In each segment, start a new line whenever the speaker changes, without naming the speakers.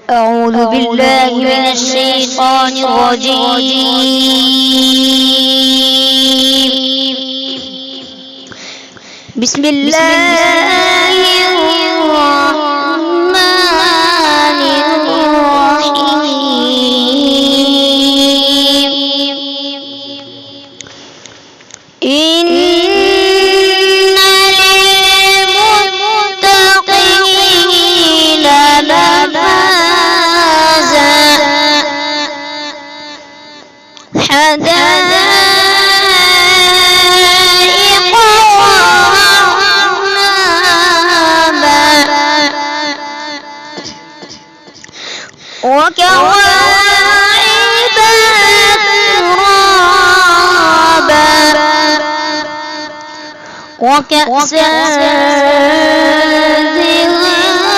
أعوذ بالله من الشيطان الرجيم. بسم الله الرحمن الرحيم. إن للمتقين مفازا حدائق وكواعب أترابا وكأسا دهاقا.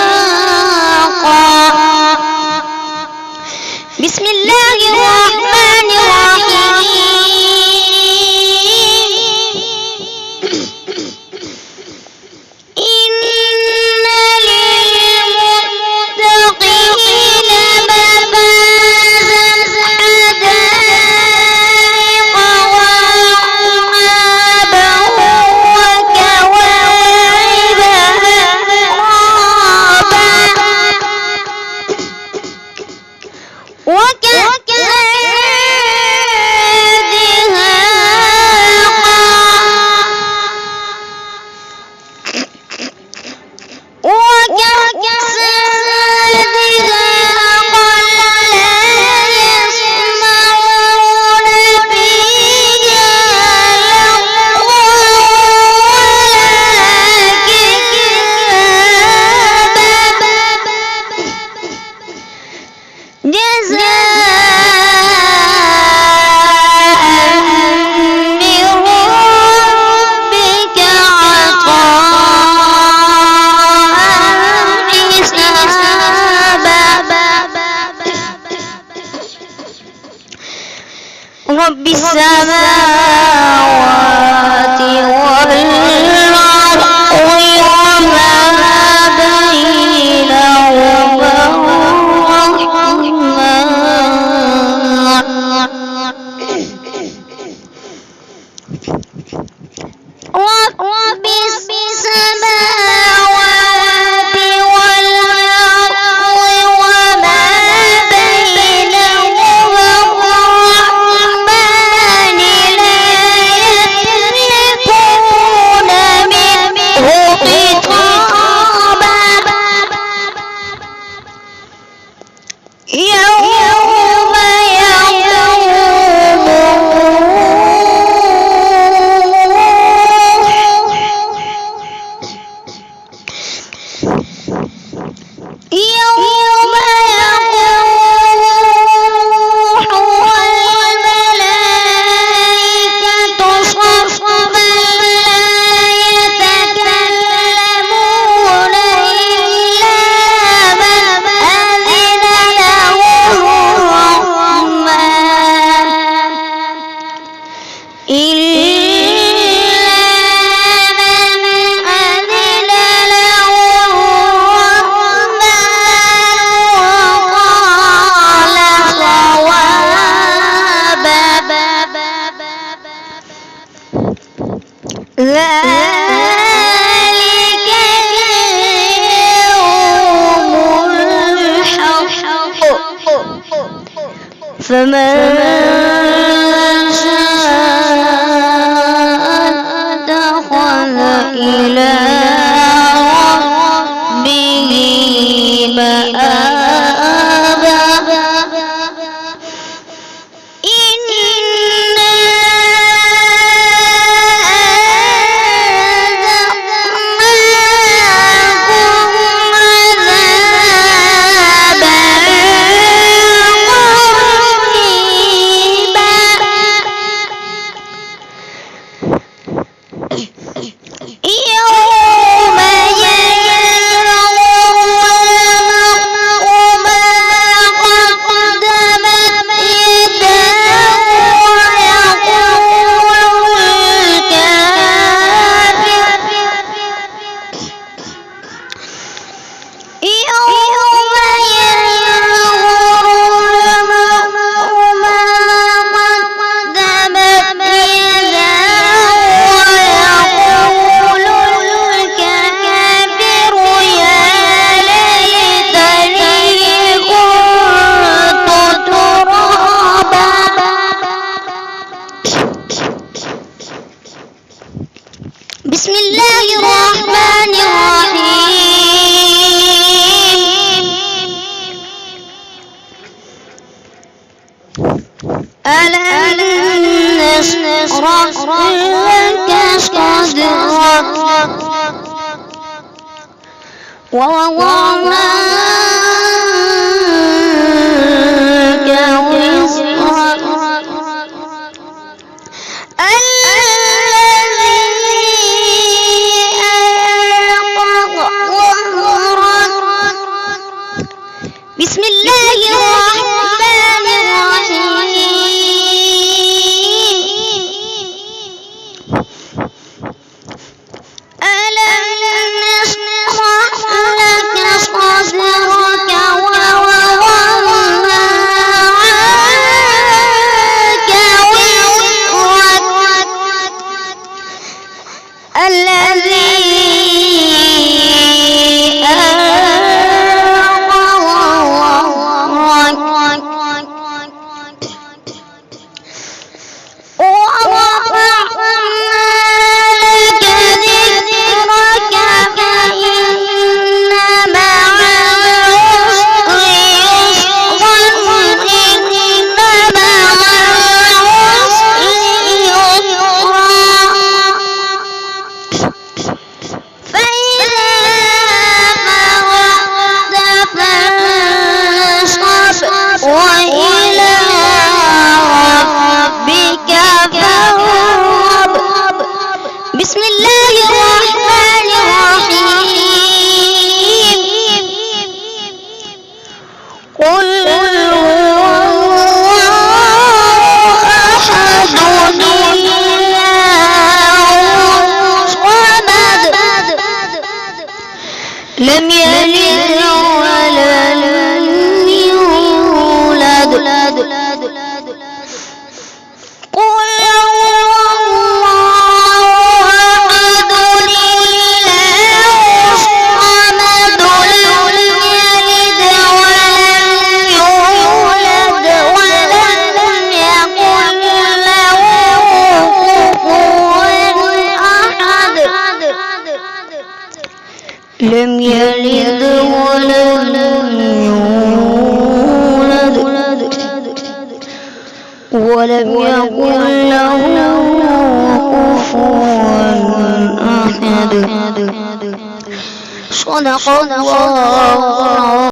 بسم الله الرحمن الرحيم. إن للمتقين مفازا حدائق وأعنابا وكواعب أترابا وكأسا دهاقا. وكأسا دهاقا لا يسمعون فيها لغوا ولا كذابا جزاء من ربك عطاء حسابا. رب السماوات والأرض وما بينهما رب السماوات والأرض وما بينهما الرحمن لا يملكون منه خطابا. يوم ذلك اليوم الحق فمن شاء اتخذ إلى ربه مآبا. لك صدرك ووضعنا عنك وزرك الذي أنقض ظهرك. بسم الله الرحمن الرحيم. ألم نشرح لك صدرك ووضعنا عنك وزرك الذي وإلى ربك فارغب. بسم الله الرحمن الرحيم. قل هو الله أحد الله الصمد لم يلد ولم يولد. قل هو الله أحد الله الصمد لم يلد ولم يولد ولم يكن له كفوا أحد. لم يلد ولم يولد ولم يكن له كفوا أحد. صدق الله.